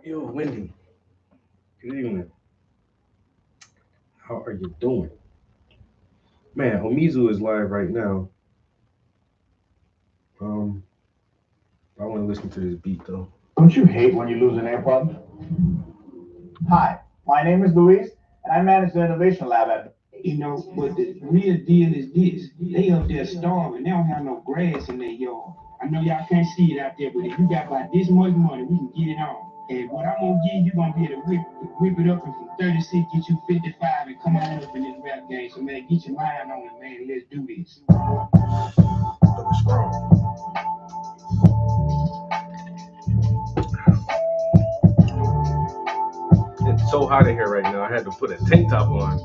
Yo, Wendy, good evening. How are you doing? Man, Omizu is live right now. Um, I want to listen to this beat though. Don't you hate when you lose an AirPod? Hi, my name is Luis, and I manage the innovation lab at. But the real deal is this. They up there starving. They don't have no grass in their yard. I know y'all can't see it out there, but if you got about this much money, we can get it on. And what I'm gonna give you, gonna be able to whip it up and from 36 get you 55 and come on up in this rap game. So man, get your mind on it, man. Let's do this. Double strong. It's so hot in here right now. I had to put a tank top on.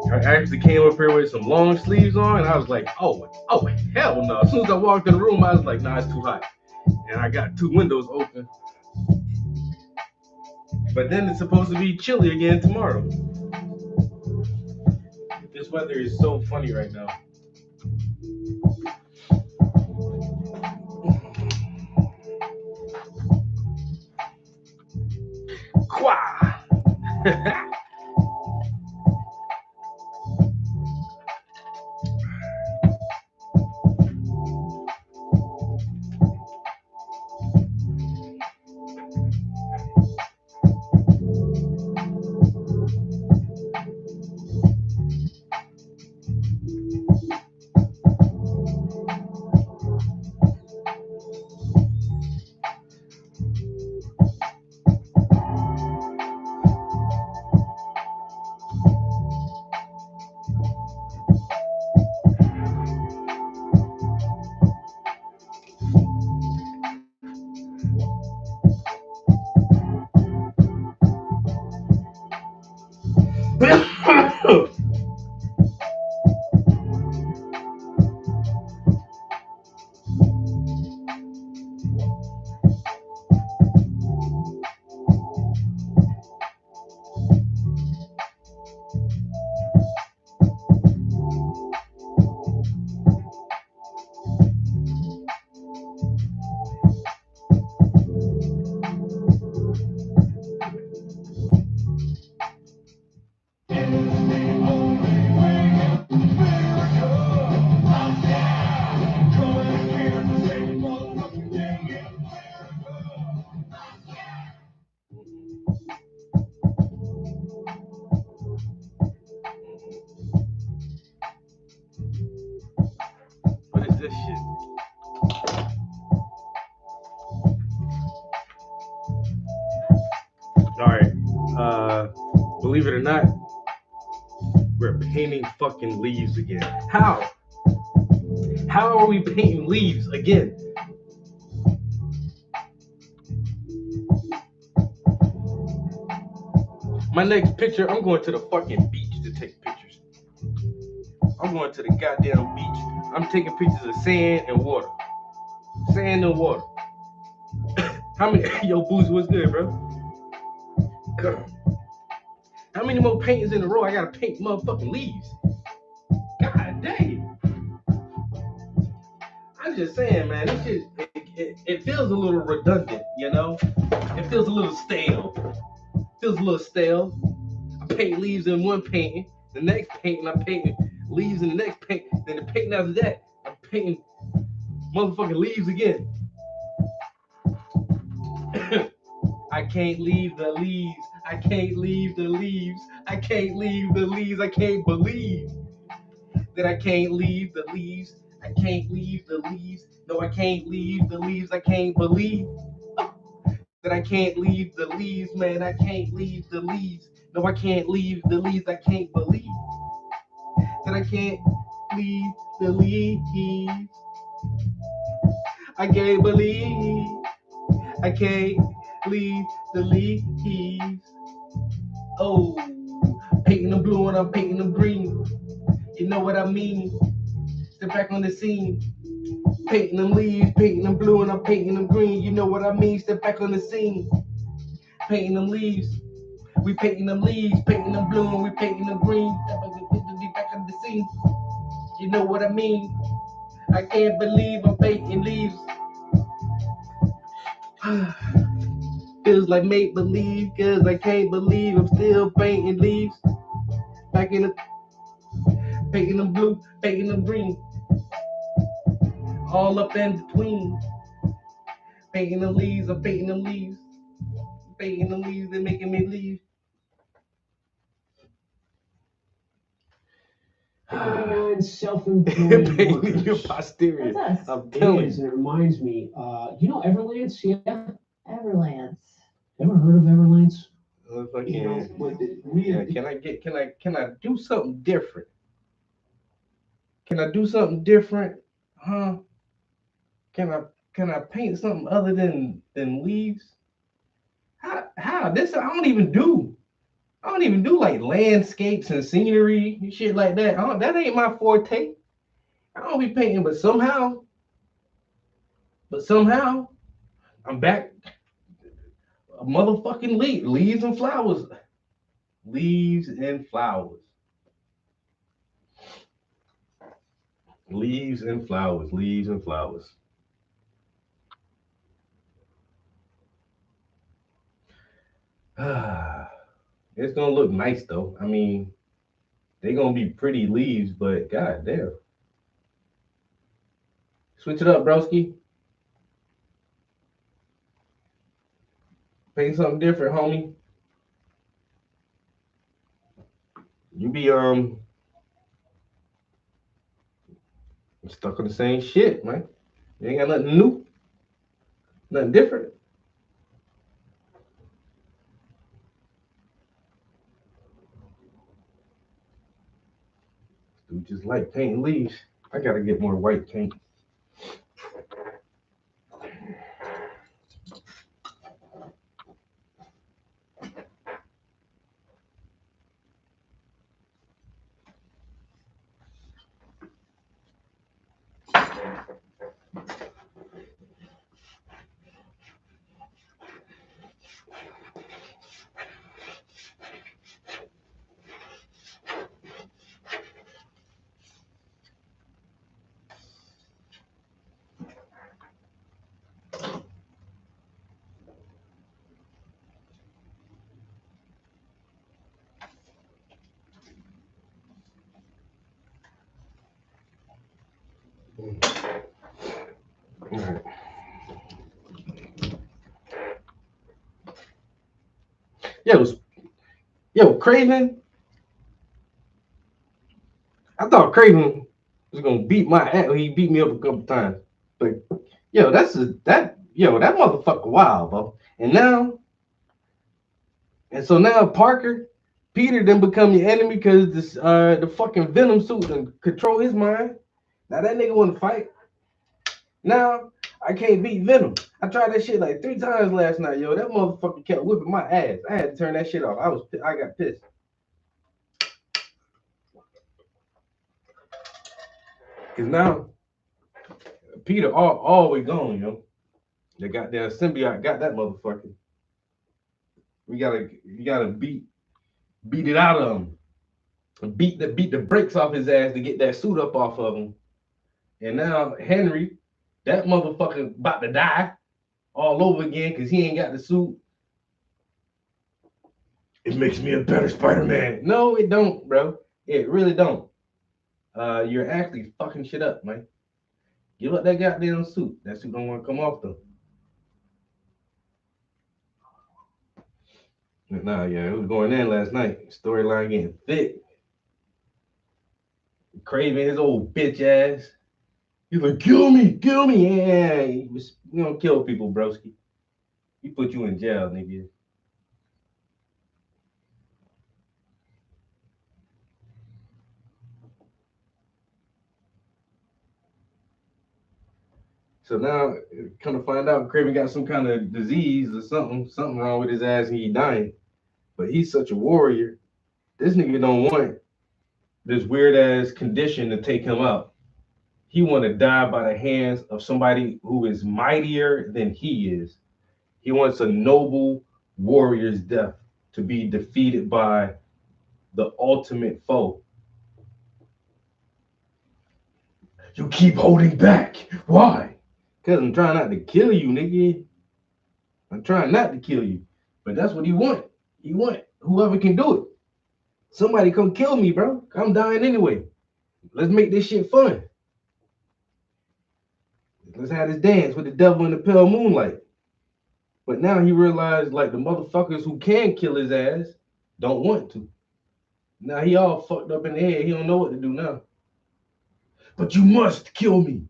I actually came up here with some long sleeves on, and I was like, oh, hell no. As soon as I walked in the room, I was like, nah, it's too hot. And I got two windows open. But then it's supposed to be chilly again tomorrow. This weather is so funny right now. Qua! What is this shit? Alright. Believe it or not, we're painting fucking leaves again. How? How are we painting leaves again? My next picture, I'm going to the fucking beach to take pictures. I'm going to the goddamn beach. I'm taking pictures of sand and water. Sand and water. How many? Yo, Boozy, what's good, bro? How many more paintings in a row I gotta paint motherfucking leaves? God dang. I'm just saying, man, this shit, it feels a little redundant, you know? It feels a little stale. Feels a little stale. I paint leaves in one painting. The next painting, I'm painting leaves in the next paint. Then the painting after that, I'm painting motherfucking leaves again. I can't leave the leaves. I can't leave the leaves. I can't leave the leaves. I can't believe that I can't leave the leaves. I can't leave the leaves. No, I can't leave the leaves. I can't believe that I can't leave the leaves, man. I can't leave the leaves. No, I can't leave the leaves. I can't believe that I can't leave the leaves. I can't believe I can't leave the leaves. Oh, painting them blue and I'm painting them green. You know what I mean? Step back on the scene. Painting them leaves, painting them blue and I'm painting them green. You know what I mean? Step back on the scene. Painting them leaves. We painting them leaves, painting them blue and we painting them green. Step back on the scene. You know what I mean? I can't believe I'm painting leaves. Feels like make believe, cause I can't believe I'm still painting leaves. Back in the painting them blue, painting them green. All up in between. Painting them leaves, I'm painting them leaves. Painting them leaves, they're making me leave. Self-employed Painting workers. your posterior. That's us. I'm It telling is, you. and it reminds me, you know Everlance? Yeah. Everlance. Ever heard of Everlance? You know, Fucking, but the yeah, real can I do something different? Can I do something different? Huh? Can I paint something other than leaves? How? This I don't even do. I don't even do like landscapes and scenery and shit like that. That ain't my forte. I don't be painting, but somehow, I'm back. A motherfucking leaves and flowers. Leaves and flowers. Leaves and flowers. Leaves and flowers. It's gonna look nice though. I mean, they're gonna be pretty leaves, but god damn. Switch it up, broski. Paint something different, homie. You be stuck on the same shit, man. You ain't got nothing new, nothing different. Dude just like painting leaves. I gotta get more white paint. Alright. Yo, Craven. I thought Craven was gonna beat my ass. He beat me up a couple times. But that motherfucker wild, bro. So now Peter then become your enemy because this the fucking Venom suit and control his mind. Now that nigga wanna fight. Now I can't beat Venom. I tried that shit like 3 times last night, yo. That motherfucker kept whipping my ass. I had to turn that shit off. I got pissed. Cause now Peter always gone, yo. The goddamn symbiote got that motherfucker. You gotta beat it out of him. Beat the brakes off his ass to get that suit up off of him. And now Henry, that motherfucker about to die all over again because he ain't got the suit. It makes me a better Spider-Man. No, it don't, bro. It really don't. You're actually fucking shit up, man. Give up that goddamn suit. That suit don't want to come off though. Nah, yeah, it was going in last night. Storyline getting thick. Craven his old bitch ass. He's like, kill me. Yeah, you don't kill people, broski. He put you in jail, nigga. So now, come to find out, Craven got some kind of disease or something wrong with his ass, and he dying. But he's such a warrior. This nigga don't want this weird ass condition to take him out. He want to die by the hands of somebody who is mightier than he is. He wants a noble warrior's death to be defeated by the ultimate foe. You keep holding back. Why? Because I'm trying not to kill you, nigga. I'm trying not to kill you, but that's what he want. He want whoever can do it. Somebody come kill me, bro. I'm dying anyway. Let's make this shit fun. Let's have this dance with the devil in the pale moonlight. But now he realized like the motherfuckers who can kill his ass don't want to. Now he all fucked up in the head. He don't know what to do now. But you must kill me.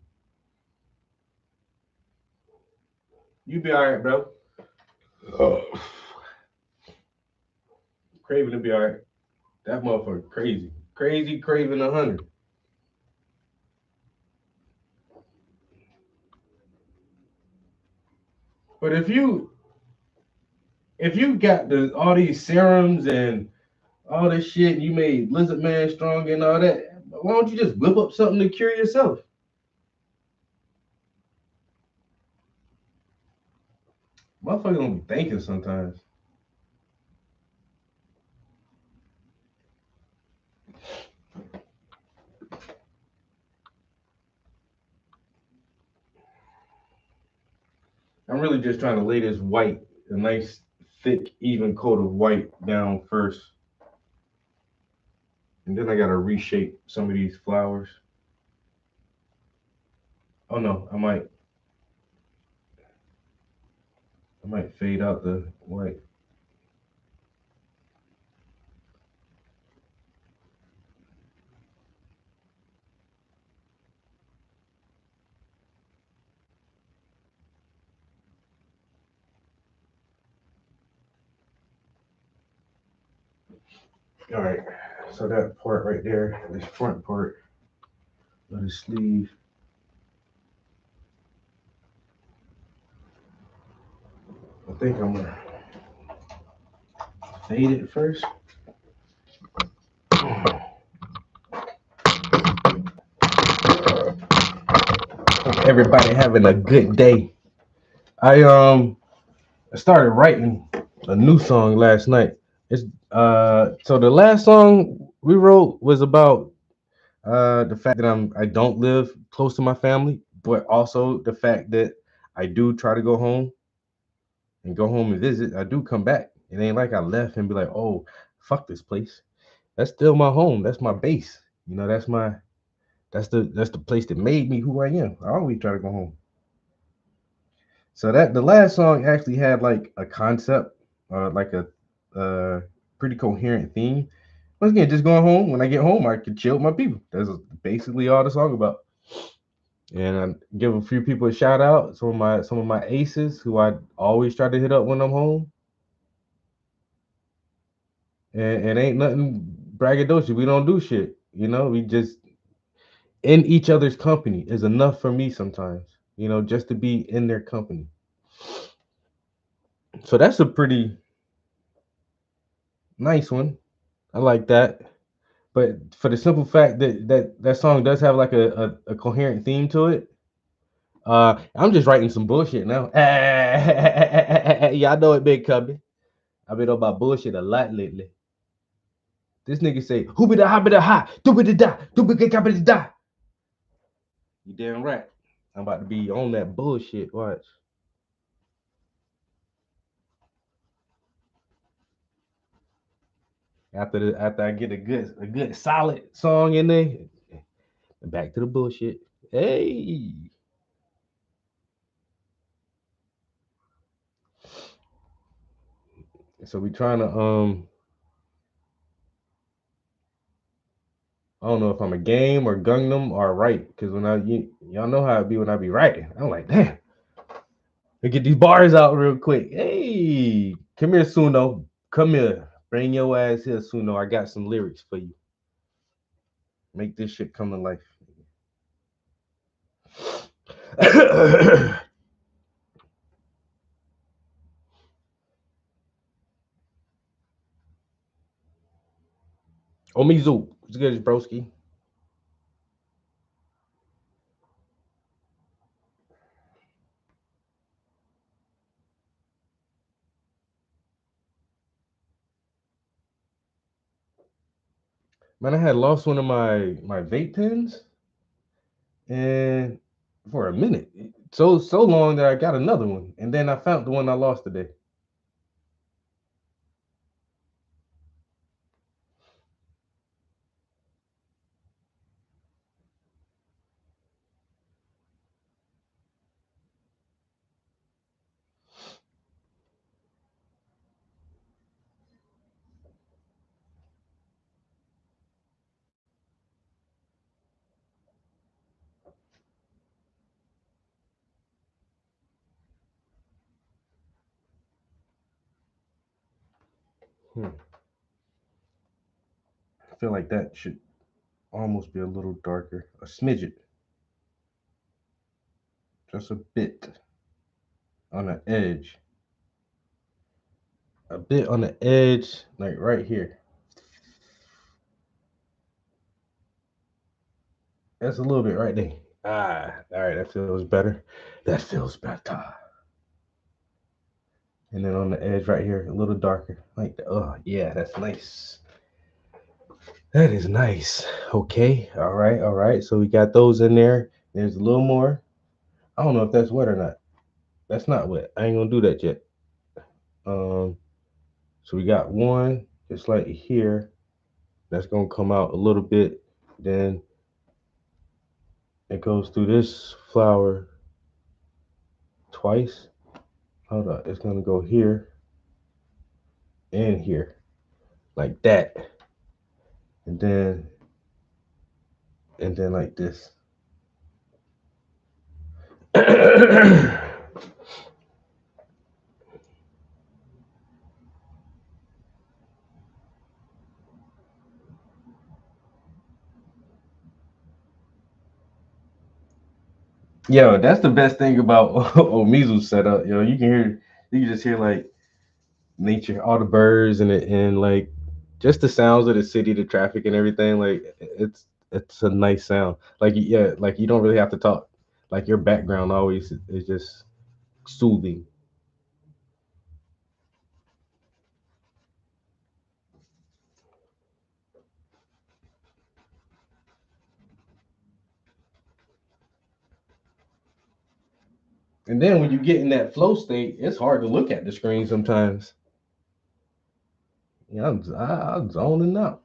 You be all right, bro. Craven will be all right. That motherfucker crazy. Crazy Craven 100. But if you got all these serums and all this shit, and you made Lizard Man strong and all that, why don't you just whip up something to cure yourself? Motherfuckers don't be thinking sometimes. I'm really just trying to lay this white, a nice, thick, even coat of white down first. And then I gotta reshape some of these flowers. Oh no, I might fade out the white. All right, so that part right there, this front part of the sleeve. I think I'm gonna fade it first. Hope everybody having a good day. I started writing a new song last night. It's so the last song we wrote was about the fact that I don't live close to my family, but also the fact that I do try to go home and visit. I do come back. It ain't like I left and be like, oh, fuck this place. That's still my home. That's my base. You know, that's the place that made me who I am. I always try to go home. So that the last song actually had like a concept, like a uh, pretty coherent theme. Once again, just going home. When I get home, I can chill with my people. That's basically all the song about. And I give a few people a shout out. Some of my aces who I always try to hit up when I'm home. And ain't nothing braggadocious. We don't do shit. We just in each other's company is enough for me sometimes. Just to be in their company. So that's a pretty nice one. I like that. But for the simple fact that song does have like a coherent theme to it, I'm just writing some bullshit now. Y'all know it been coming. I've been on my bullshit a lot lately. This nigga say, "Who be the ha be the ha, do be the da, do be the da." You damn right. I'm about to be on that bullshit. Watch. After I get a good solid song in there, back to the bullshit. Hey. So we trying to I don't know if I'm a game or Gangnam or right because y'all know how it be when I be writing. I'm like, damn, I get these bars out real quick. Hey, come here, Suno. Come here. Bring your ass here, Suno. I got some lyrics for you. Make this shit come to life. Omizu. What's good, broski? Man, I had lost one of my vape pens, and for a minute, so long that I got another one, and then I found the one I lost today. I feel like that should almost be a little darker, a smidget, just a bit on the edge, a bit on the edge, like right here. That's a little bit right there. All right, that feels better. That feels better. And then on the edge right here, a little darker, like that. Oh yeah, that's nice. That is nice. Okay, all right. So we got those in there. There's a little more. I don't know if that's wet or not. That's not wet. I ain't gonna do that yet. Um, so we got one just like here. That's gonna come out a little bit. Then it goes through this flower twice. Hold on, it's gonna go here and here, like that, and then like this. Yo, that's the best thing about Omizu's setup. Yo, you can just hear like nature, all the birds and like just the sounds of the city, the traffic and everything. Like it's a nice sound. Like yeah, like you don't really have to talk. Like your background always is just soothing. And then when you get in that flow state, it's hard to look at the screen sometimes. Yeah, I'm zoning out.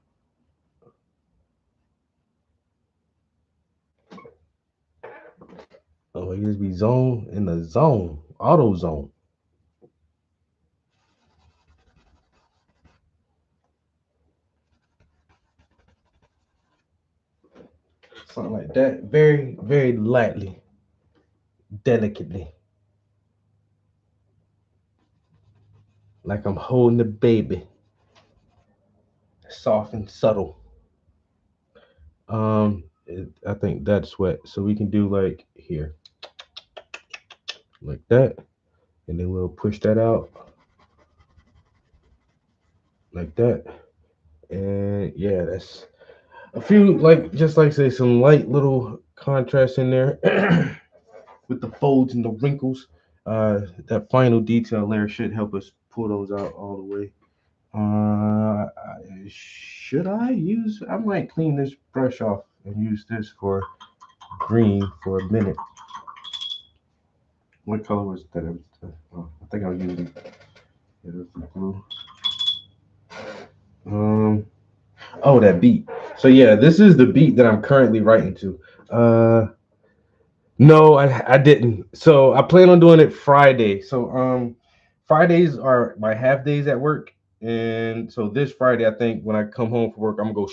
Oh, you just be zone in the zone, auto zone, something like that. Very, very lightly, delicately, like I'm holding the baby, soft and subtle. I think that's wet, so we can do like here, like that, and then we'll push that out like that, and yeah, that's a few like just like say some light little contrast in there with the folds and the wrinkles. That final detail layer should help us pull those out all the way. Should I use? I might clean this brush off and use this for green for a minute. What color was that? Oh, I think I was using yeah, that's the blue. Um. Oh, that beat. So yeah, this is the beat that I'm currently writing to. No, I didn't. So I plan on doing it Friday. So Fridays are my half days at work, and so this Friday I think when I come home from work I'm gonna go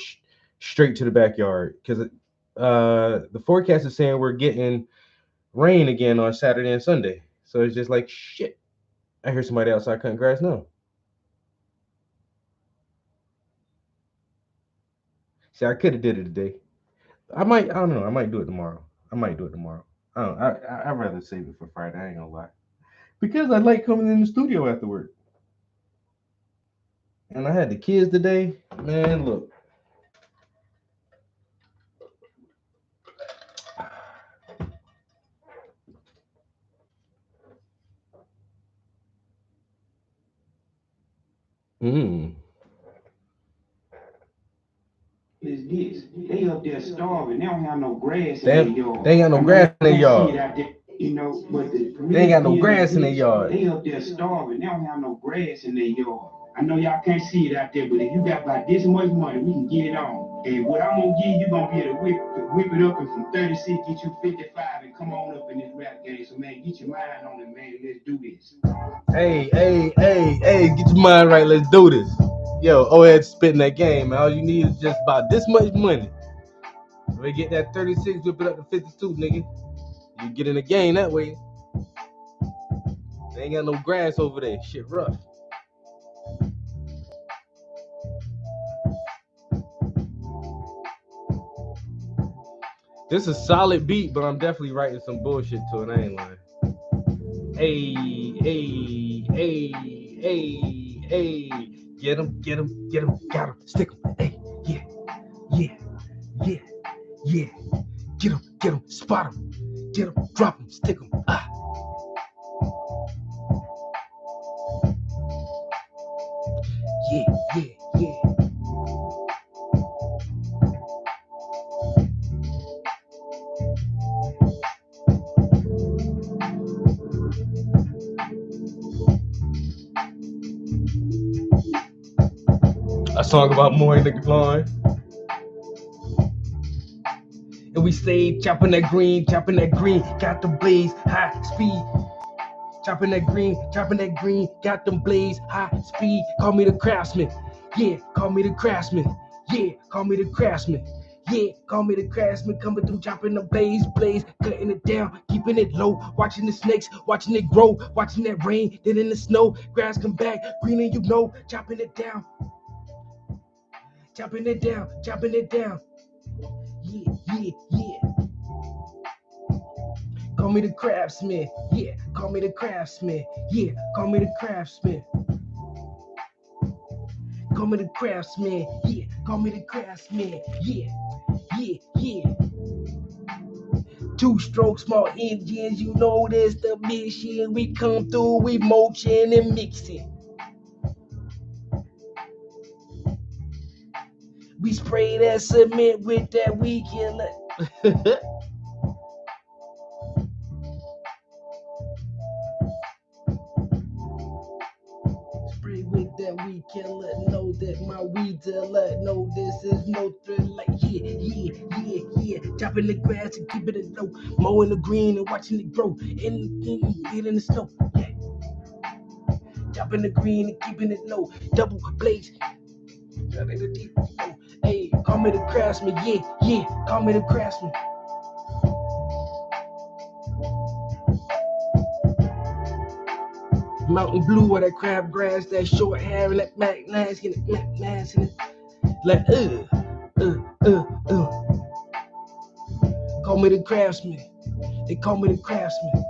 straight to the backyard because the forecast is saying we're getting rain again on Saturday and Sunday. So it's just like shit. I hear somebody outside cutting grass now. See, I could have did it today. I might. I don't know. I might do it tomorrow. I might do it tomorrow. I don't. I'd rather save it for Friday. I ain't gonna lie. Because I like coming in the studio after work. And I had the kids today. Man, look. Mm. Is this? They up there starving. They don't have no grass in They, their yard. they ain't got no I know grass y'all in their can't see it yard. out there. You know, but They ain't got no grass in their yard. They up there starving. They don't have no grass in their yard. I know y'all can't see it out there, but if you got about this much money, we can get it on. And what I'm gonna give you, gonna be able to whip it up, and from 36 get you 55 and come on up in this rap game. So man, get your mind on it, man. Let's do this. Hey, get your mind right. Let's do this. Yo, O-Head spitting that game, man. All you need is just about this much money. If we get that 36, whip it up to 52, nigga. You get in the game that way. They ain't got no grass over there. Shit rough. This is a solid beat, but I'm definitely writing some bullshit to it. I ain't lying. Hey. Get him, got him, stick him. Hey, yeah. Get him, spot him. Get him, drop him, stick him. Yeah. A song about mowing the lawn. And we stayed chopping that green, got the blaze, high speed. Chopping that green, got them blaze, high speed. Call me the craftsman, yeah, call me the craftsman, yeah, call me the craftsman. Yeah, call me the craftsman, coming through, chopping the blaze, cutting it down, keeping it low, watching the snakes, watching it grow, watching that rain, then in the snow, grass come back, green and you know, chopping it down. Yeah. Call me the craftsman, yeah, call me the craftsman, yeah, call me the craftsman. Call me the craftsman, yeah, call me the craftsman, yeah. Two-stroke small engines, you know this the mission. We come through, we motion and mixing. We spray that cement with that weed killer. Spray with that weed killer. Know that my weed's a lot. No, this is no thrill. Like yeah. Chopping the grass and keeping it low. Mowing the green and watching it grow. In the snow. Yeah. Chopping the green and keeping it low. Double blades. Hey, call me the craftsman, yeah, call me the craftsman. Mountain blue or that crabgrass, that short hair and that black mask and that mask and like Call me the craftsman. They call me the craftsman.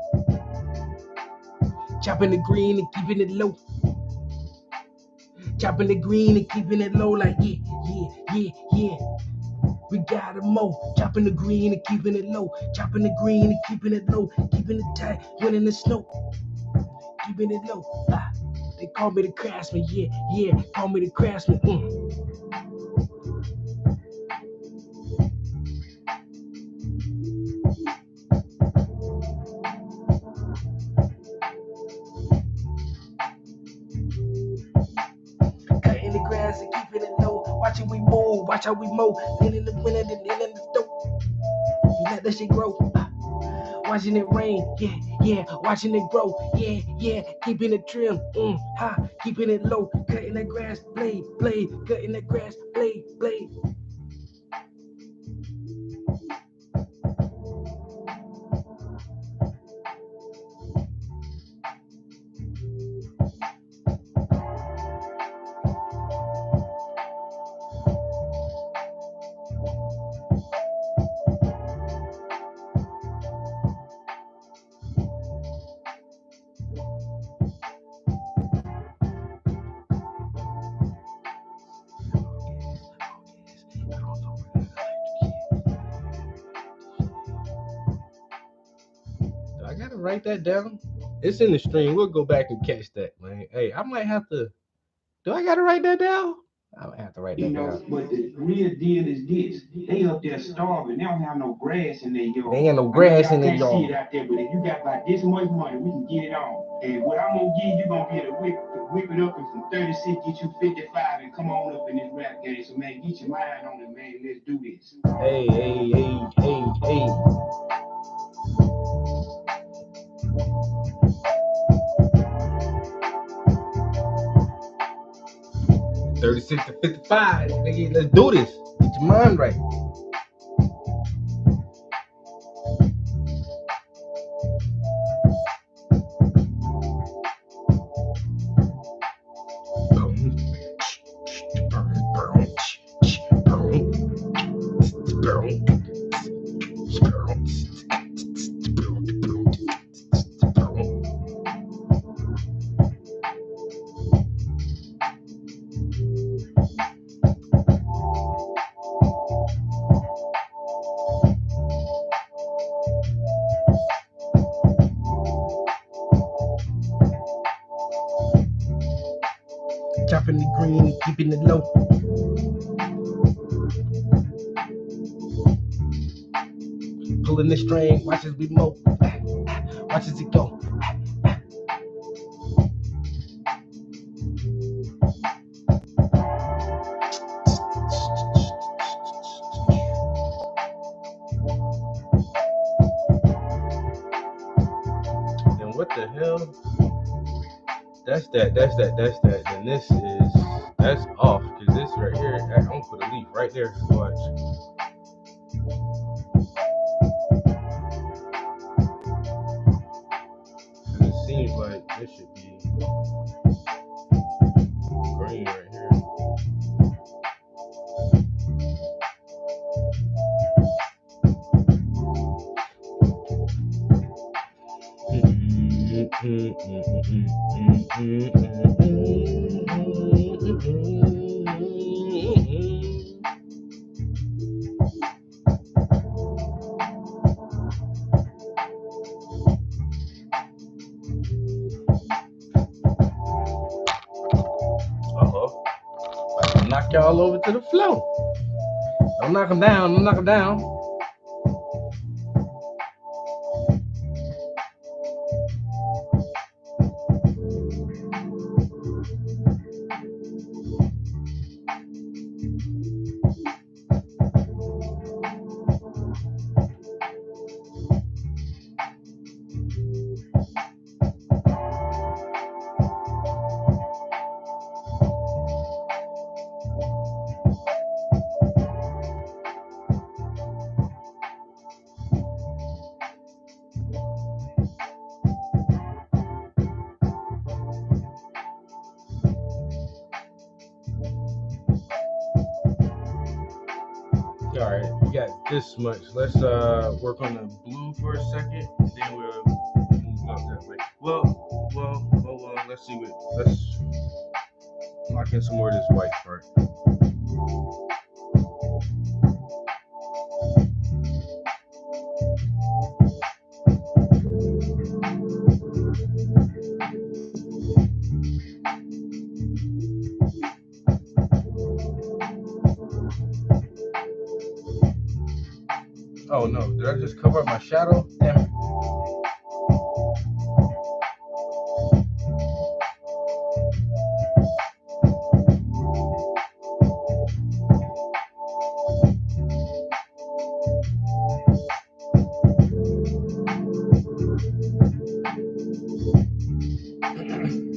Chopping the green and keeping it low. Chopping the green and keeping it low like yeah. We got it mow. Chopping the green and keeping it low. Chopping the green and keeping it low. Keeping it tight when in the snow. Keeping it low. They call me the craftsman. Yeah. Call me the craftsman. Cutting the grass and keeping it low. Watching we move. Watch how we mow. Then in the winter, then in the snow. Let that shit grow. Watching it rain, yeah, watching it grow, yeah, keeping it trim, keeping it low, cutting that grass, blade, cutting that grass, blade. I gotta write that down. It's in the stream. We'll go back and catch that, man. Hey, I might have to. Do I gotta write that down? I have to write You that know, down. but the real deal is this. They up there starving. They don't have no grass in their yard. They ain't got no I know grass in y'all their can't see it yard. out there, but if you got about this much money, we can get it on. And what I'm gonna give you, gonna be able to whip it up and from 36 get you 55 and come on up in this rap game. So man, get your mind on it, man. Let's do this. Hey, hey, hey, hey, hey. $36 to $55. Nigga, let's do this. Get your mind right. Chopping the green and keeping it low. Pulling the string, watch as we mow. Watch as it go. Then what the hell? That's that. Then this is, that's off. Cause this right here, I'm gonna put a leaf right there. Watch. Cause it seems like this should be green right here. Uh-oh. I can knock y'all over to the floor. Don't knock them down. Don't knock them down. All right, we got this much. Let's work on the blue for a second, and then we'll move up that way. Well. Let's see what. Let's lock in some more of this white part. Oh no, did I just cover up my shadow? Damn it.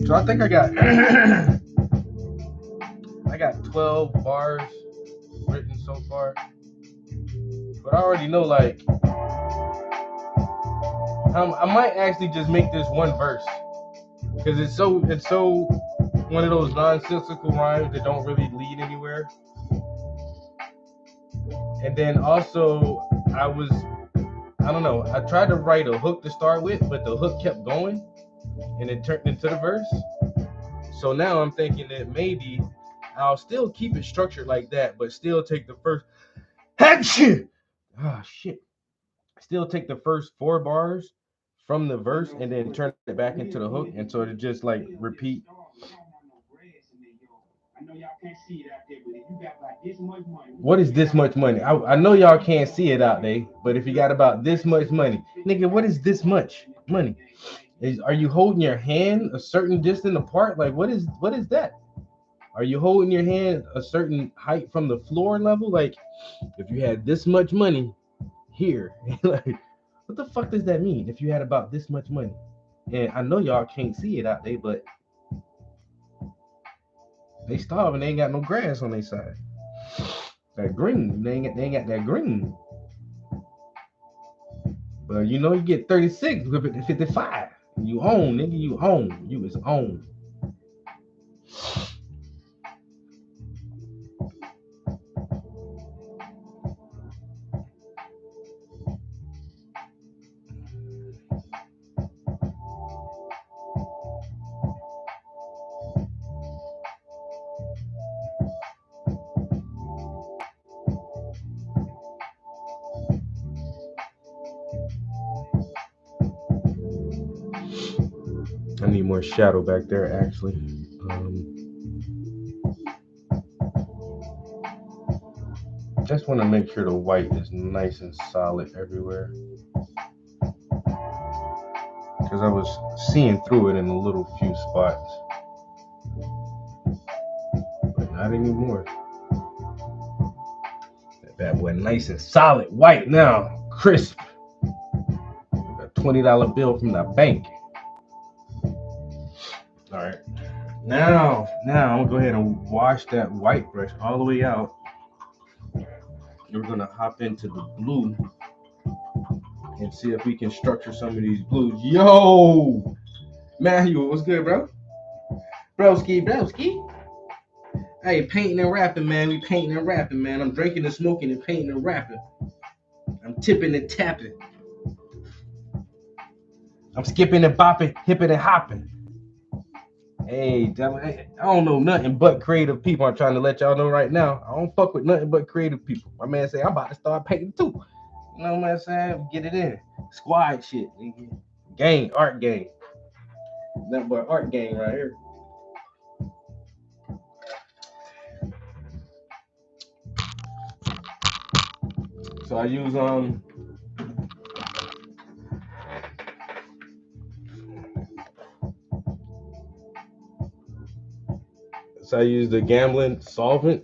So I think I got I got 12 bars written so far. But I already know, like, I might actually just make this one verse, because it's so one of those nonsensical rhymes that don't really lead anywhere. And then also I don't know, I tried to write a hook to start with, but the hook kept going and it turned into the verse. So now I'm thinking that maybe I'll still keep it structured like that, but still take the first still take the first 4 bars from the verse and then turn it back into the hook, and so to just like repeat. I know y'all can't see it out there, but if you got like this much money. What is this much money? I know y'all can't see it out there, but if you got about this much money, nigga, what is this much money? Are you holding your hand a certain distance apart? Like what is that? Are you holding your hand a certain height from the floor level? Like if you had this much money here, like what the fuck does that mean? If you had about this much money, and I know y'all can't see it out there, but they starving. They ain't got no grass on their side. That green, they ain't got that green. But you know, you get 36 with it 55. You own, nigga. You own. You is own. I need more shadow back there, actually. Just want to make sure the white is nice and solid everywhere. Because I was seeing through it in a little few spots. But not anymore. That bad boy nice and solid white now. Crisp. Like a $20 bill from the bank. Alright. Now I'm going to go ahead and wash that white brush all the way out. We're going to hop into the blue and see if we can structure some of these blues. Yo! Matthew, what's good, bro? Broski. Hey, painting and rapping, man. We painting and rapping, man. I'm drinking and smoking and painting and rapping. I'm tipping and tapping. I'm skipping and bopping, hipping and hopping. Hey, I don't know nothing but creative people. I'm trying to let y'all know right now. I don't fuck with nothing but creative people. My man say I'm about to start painting too. You know what I'm saying? Get it in. Squad shit. Gang, art gang. Nothing but art gang right here. So I use the Gambling solvent,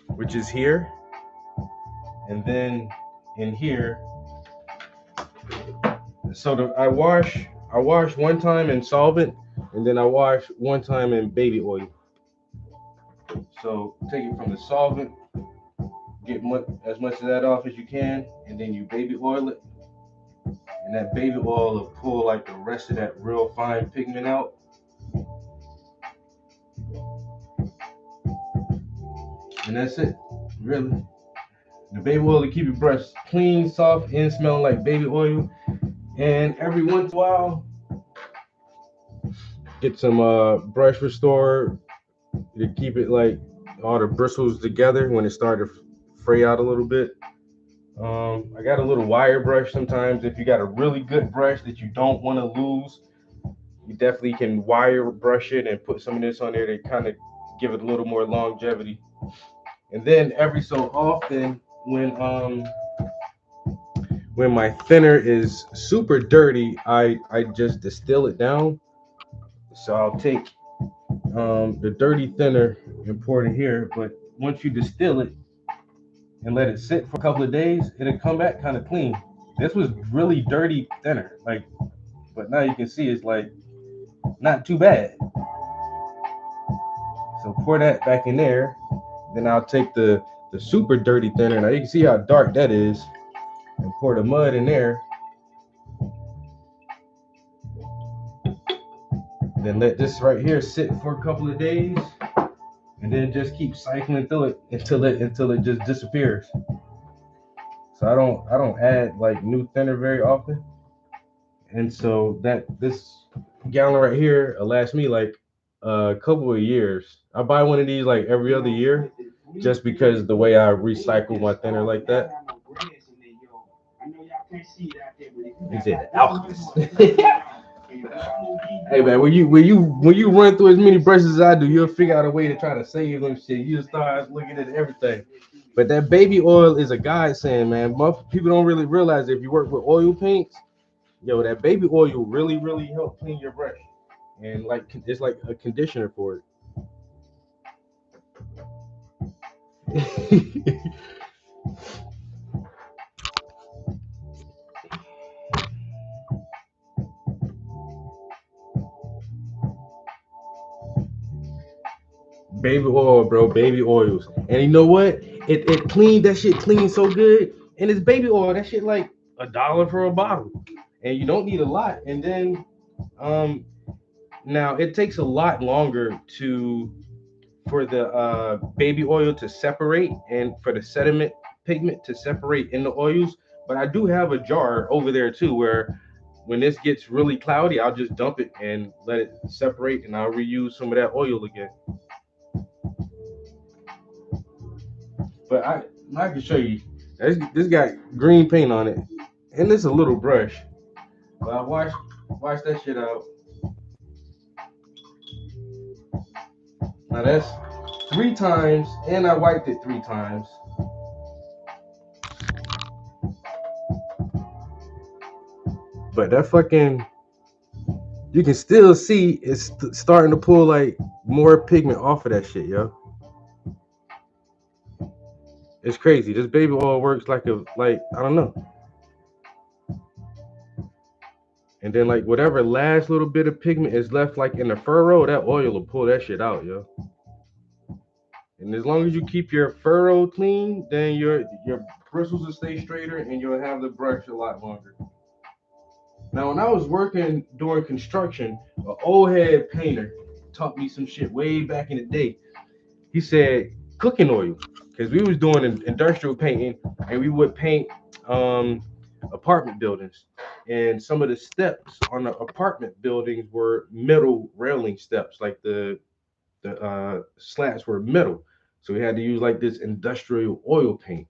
which is here, and then in here. So I wash one time in solvent, and then I wash one time in baby oil. So take it from the solvent, get as much of that off as you can, and then you baby oil it, and that baby oil will pull like the rest of that real fine pigment out. And that's it, really. The baby oil to keep your brush clean, soft, and smelling like baby oil. And every once in a while, get some brush restore to keep it like all the bristles together when it started to fray out a little bit. I got a little wire brush sometimes. If you got a really good brush that you don't want to lose, you definitely can wire brush it and put some of this on there to kind of give it a little more longevity. And then every so often, when my thinner is super dirty, I just distill it down. So I'll take the dirty thinner and pour it here. But once you distill it and let it sit for a couple of days, it'll come back kind of clean. This was really dirty thinner, but now you can see it's like not too bad. So pour that back in there. Then I'll take the super dirty thinner. Now you can see how dark that is, and pour the mud in there. Then let this right here sit for a couple of days, and then just keep cycling through it until it just disappears. So I don't add like new thinner very often, and so this gallon right here will last me like a couple of years. I buy one of these like every other year, just because the way I recycle my thinner like that. He said alchemist. Hey man, when you run through as many brushes as I do, you'll figure out a way to try to save them shit. You'll start looking at everything. But that baby oil is a godsend, man. Most people don't really realize if you work with oil paints, yo, that baby oil really help clean your brush, and like it's like a conditioner for it. Baby oil, bro, baby oils. And you know what? It cleaned that shit clean so good. And it's baby oil. That shit like $1 for a bottle. And you don't need a lot. And then um now it takes a lot longer to for the baby oil to separate and for the sediment pigment to separate in the oils. But I do have a jar over there too where when this gets really cloudy, I'll just dump it and let it separate and I'll reuse some of that oil again. But I can show you. This got green paint on it, and it's a little brush. But I wash that shit out. Now that's 3 times, and I wiped it 3 times. But that fucking, you can still see it's starting to pull like more pigment off of that shit, yo. It's crazy. This baby oil works like I don't know. And then like whatever last little bit of pigment is left like in the furrow, that oil will pull that shit out, yo. And as long as you keep your furrow clean, then your bristles will stay straighter and you'll have the brush a lot longer. Now, when I was working during construction, an old head painter taught me some shit way back in the day. He said cooking oil, because we was doing industrial painting and we would paint um, apartment buildings. And some of the steps on the apartment buildings were metal railing steps, like the slats were metal. So we had to use like this industrial oil paint.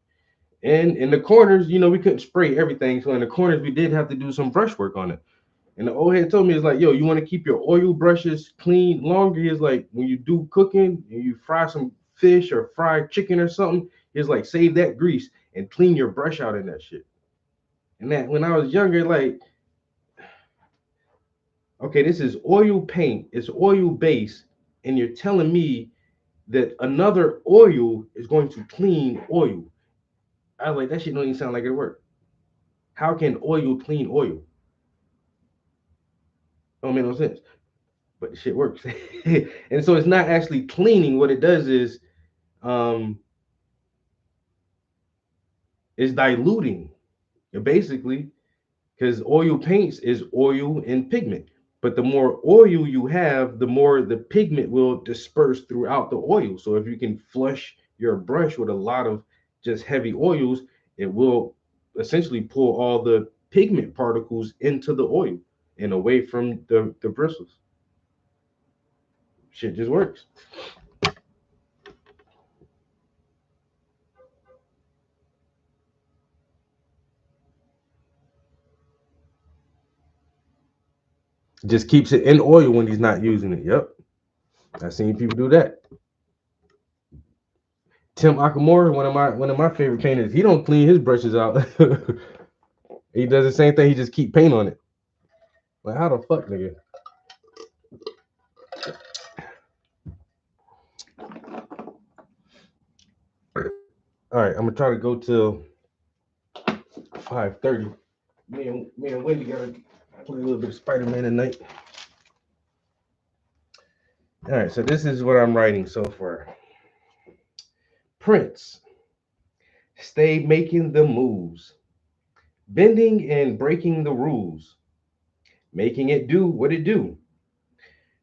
And in the corners, we couldn't spray everything. So in the corners, we did have to do some brush work on it. And the old head told me, it's like, yo, you want to keep your oil brushes clean longer? He's like, when you do cooking and you fry some fish or fried chicken or something, he's like, save that grease and clean your brush out in that shit. And that when I was younger, like, okay, this is oil paint, it's oil base, and you're telling me that another oil is going to clean oil. I was like, that shit don't even sound like it work. How can oil clean oil? Don't make no sense. But the shit works. And so it's not actually cleaning. What it does is it's diluting. Basically, because oil paints is oil and pigment. But the more oil you have, the more the pigment will disperse throughout the oil. So if you can flush your brush with a lot of just heavy oils, it will essentially pull all the pigment particles into the oil and away from the bristles. Shit just works. Just keeps it in oil when he's not using it. Yep. I've seen people do that. Tim Akamura, one of my favorite painters, he don't clean his brushes out. He does the same thing, he just keep paint on it. Like, how the fuck, nigga? All right, I'm gonna try to go till 5:30. Me and Wendy gotta play a little bit of Spider-Man tonight. All right, so this is what I'm writing so far. Prince, stay making the moves, bending and breaking the rules, making it do what it do.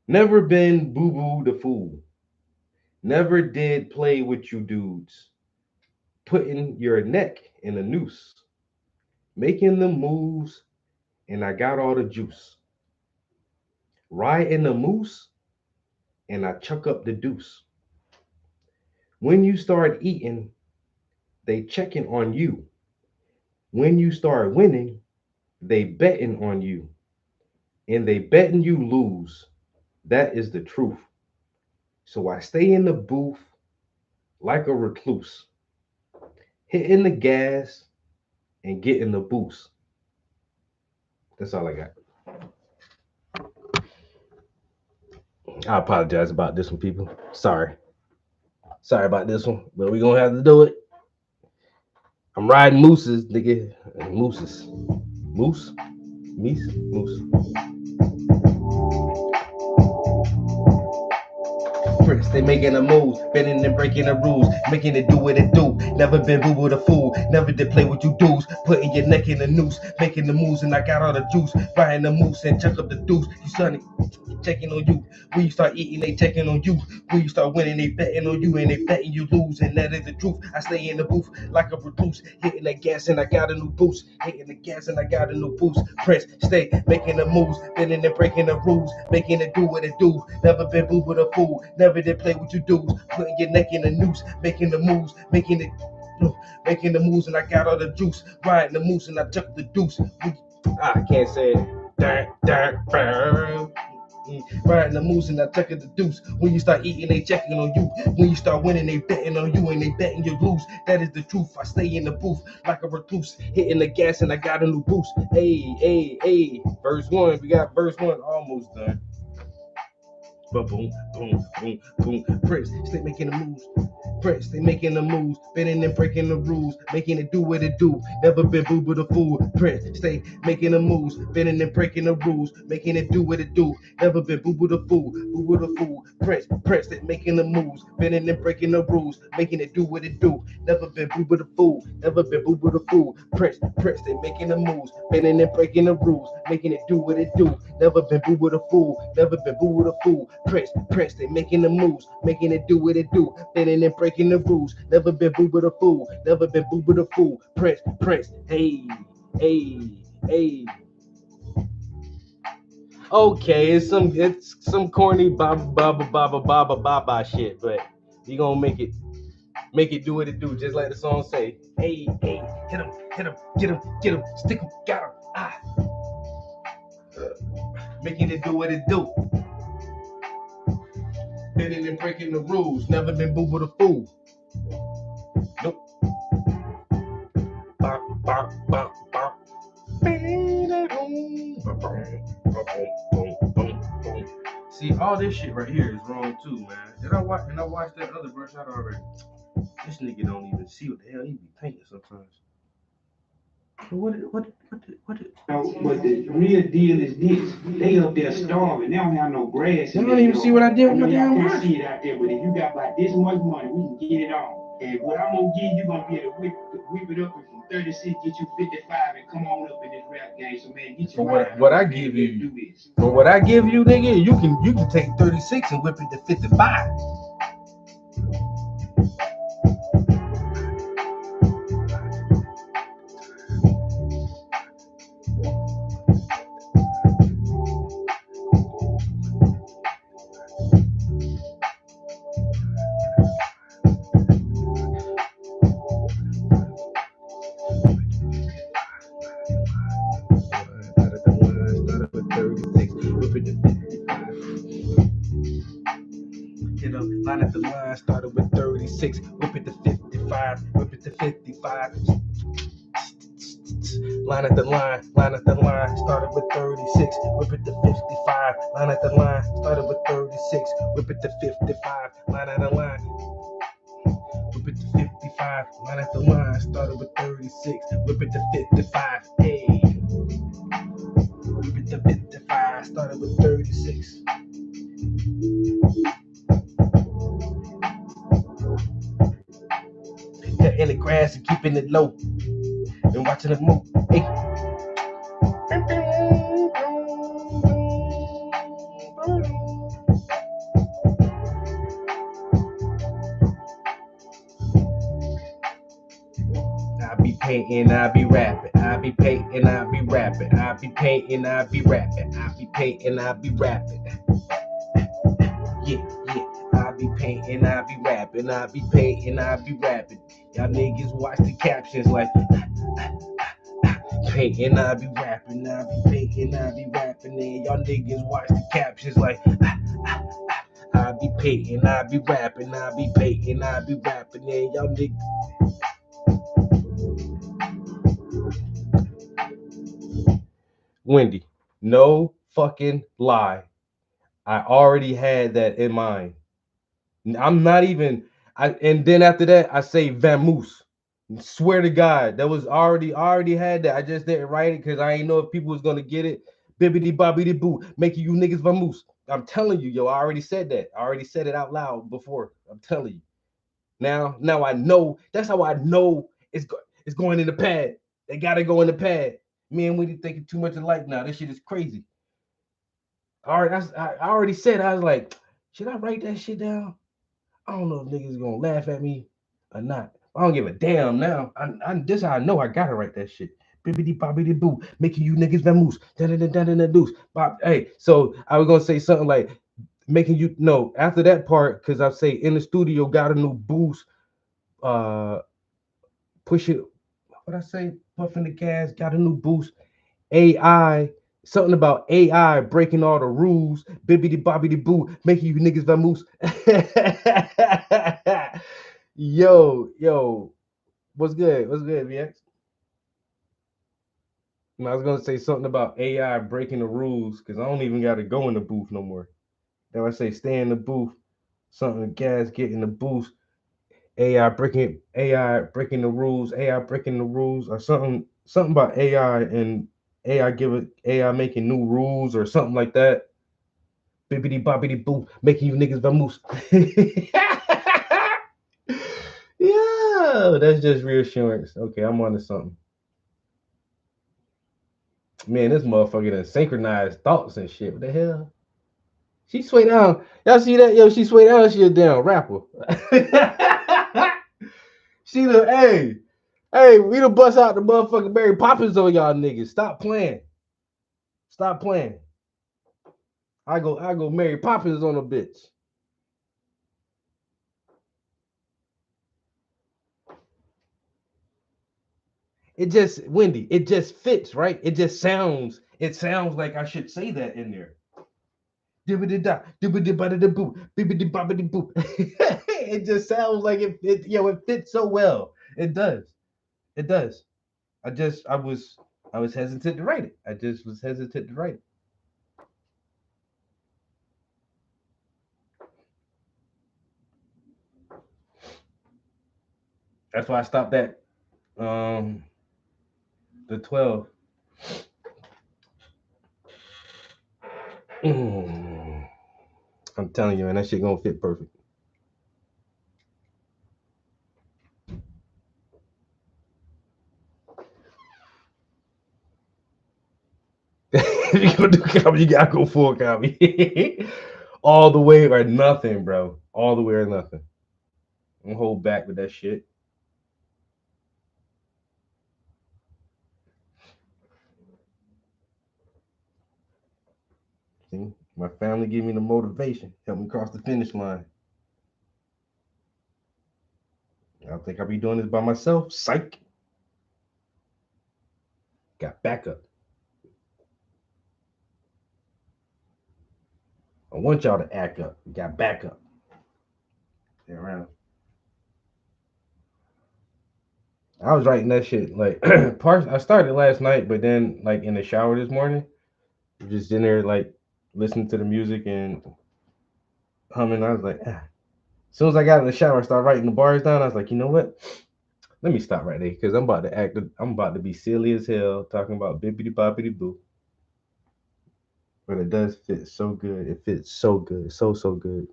Never been boo-boo the fool. Never did play with you dudes. Putting your neck in a noose, making the moves, and I got all the juice. Riding the moose, and I chuck up the deuce. When you start eating, they checking on you. When you start winning, they betting on you. and they betting you lose. That is the truth. So I stay in the booth like a recluse, hitting the gas and getting the boost. That's all I got. I apologize about this one, people. Sorry about this one, but we gonna have to do it. I'm riding mooses, nigga. Mooses. Moose? Meese? Moose. Prince, they making a move, bending and breaking the rules, making it do what it do. Never been boo with a fool, never did play what you do's. Putting your neck in the noose, making the moves, and I got all the juice. Riding the moose and chuck up the deuce. You sonny, checking on you. When you start eating, they checking on you. When you start winning, they betting on you, and they betting you lose. And that is the truth. I stay in the booth like a recluse, hitting the gas, and I got a new boost. Hitting the gas, and I got a new boost. Prince, stay making the moves, bending and breaking the rules, making it do what it do. Never been boo with a fool, never did play what you do. Putting your neck in the noose, making the moves, making the moves, and I got all the juice. Riding the moose, and I chuck the deuce. I can't say it. Riding the moose and I chuck the deuce. When you start eating, they checking on you. When you start winning, they betting on you, and they betting you lose. That is the truth. I stay in the booth like a recluse, hitting the gas, and I got a new boost. Hey. Verse 1, we got verse 1 almost done. But boom, Prince, stay making the moves. Prince, they making the moves, bending and breaking the rules, making it do what it do. Never been boo with a fool. Prince, stay making the moves, bending and breaking the rules, making it do what it do. Never been boo with a fool, Prince, they making the moves, bending and breaking the rules, making it do what it do. Never been boo with a fool, Prince, they making the moves, bending and breaking the rules, making it do what it do. Never been boo with a fool, Prince, they making the moves, making it do what it do, bending and breaking the rules. Never been boo with a fool, Prince, hey. Okay, it's some corny baba shit, but you gonna make it do what it do, just like the song say. Hey, hit him, get him, stick him, got him, making it do what it do. Bending and breaking the rules, never been boo with a fool. Nope. Bop. See, all this shit right here is wrong too, man. I watched that other verse out already. This nigga don't even see what the hell he be thinking sometimes. What? No, but the real deal is this. They up there starving. They don't have no grass. You don't even see what I did with my damn verse. verse. See it out there, but if you got like this much money, we can get it on. And what I'm gonna give you, you're gonna be able to whip it up and from 36, get you 55, and come on up in this rap game. So man, get you. For what I give you, for what I give you, nigga, you can take 36 and whip it to 55. Line at the line, started with 36, whip it to 55, whip it to 55. Line at the line, started with 36, whip it to 55. Line at the line, started with 36, whip it to 55. Line at the line, whip it to 55. Line at the line, started with 36, whip it to 55. Hey, whip it to 55, started with 36. In the grass and keeping it low and watching it move. Hey. I be painting, I be rapping. I be painting, I be rapping. I be painting, I be rapping. I be painting, I be rapping. Yeah. I be painting, I be rapping. I be painting, I be rapping. Y'all niggas watch the captions like painting, I be rapping, I be painting, I be rapping, and y'all niggas watch the captions like I be painting, I be rapping, I be painting, I be rapping, and y'all niggas. Wendy, no fucking lie. I already had that in mind. I'm not even. And then after that, I say vamoose. Swear to God, that was already had that. I just didn't write it because I ain't know if people was gonna get it. Bibbidi bobbidi boo, making you niggas vamoose. I'm telling you, yo, I already said that. I already said it out loud before. I'm telling you. Now I know. That's how I know it's going in the pad. They gotta go in the pad. Me and Wendy thinking too much alike now. This shit is crazy. I already said. I was like, should I write that shit down? I don't know if niggas gonna laugh at me or not. I don't give a damn now. This how I know I gotta write that shit. Bibbidi bobbidi boo, making you niggas vamoose. Da da da da da deuce. Hey, so I was gonna say something like making you no after that part because I say in the studio got a new boost. Push it. What I say? Puffing the gas, got a new boost. AI. Something about AI breaking all the rules. Bibbidi bobbidi boo, making you niggas vamoose. Yo, what's good? What's good, VX? I was gonna say something about AI breaking the rules because I don't even gotta go in the booth no more. Then I say stay in the booth. Something gas get in the booth. AI breaking the rules. AI breaking the rules or something about AI and AI making new rules or something like that. Bibbidi bobbidi boo, making you niggas vamoose. Yeah, that's just reassurance. Okay, I'm on to something. Man, this motherfucker done synchronized thoughts and shit. What the hell? She sway down. Y'all see that? Yo, she sway down. She a damn rapper. She the hey, we done bust out the motherfucking Mary Poppins on y'all niggas. Stop playing. Stop playing. I go Mary Poppins on a bitch. It just Wendy, it just fits, right? It sounds like I should say that in there. It just sounds like it fits so well. It does. It does. I was hesitant to write it. I just was hesitant to write it. That's why I stopped at the 12. I'm telling you, man, that shit gonna fit perfect. If you gonna do comedy, you gotta go full comedy. All the way or nothing, bro. All the way or nothing. Don't hold back with that shit. See, my family give me the motivation, help me cross the finish line. I think I'll be doing this by myself. Psych. Got backup. I want y'all to act up. Got backup. Stay around. I was writing that shit like parts. I started last night, but then like in the shower this morning, just in there like listening to the music and humming. I was like, ah. As soon as I got in the shower, I started writing the bars down. I was like, you know what? Let me stop right there because I'm about to act. I'm about to be silly as hell talking about bippity boppity boo. But it does fit so good. It fits so good, so good.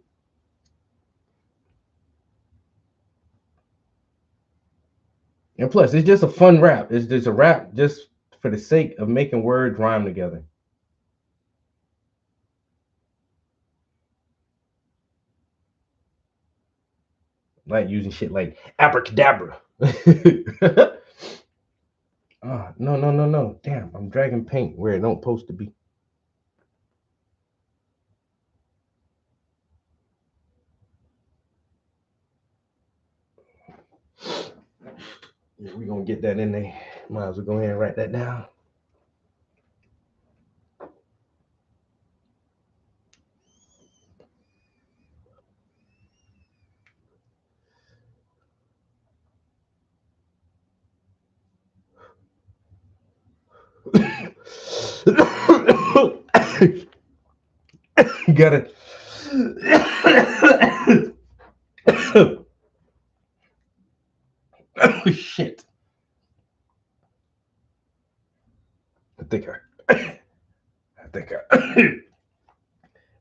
And plus, it's just a fun rap. It's just a rap just for the sake of making words rhyme together. Like using shit like abracadabra. No. Damn, I'm dragging paint where it don't supposed to be. Yeah, we gonna get that in there. Might as well go ahead and write that down. You gotta. Oh shit! I think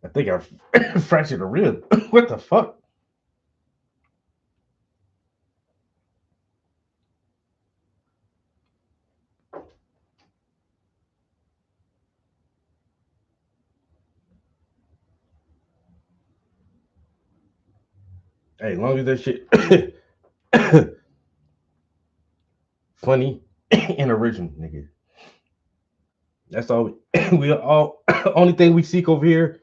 I think I fractured a rib. What the fuck? Hey, as long as that shit funny and original, nigga. That's all. We all. Only thing we seek over here: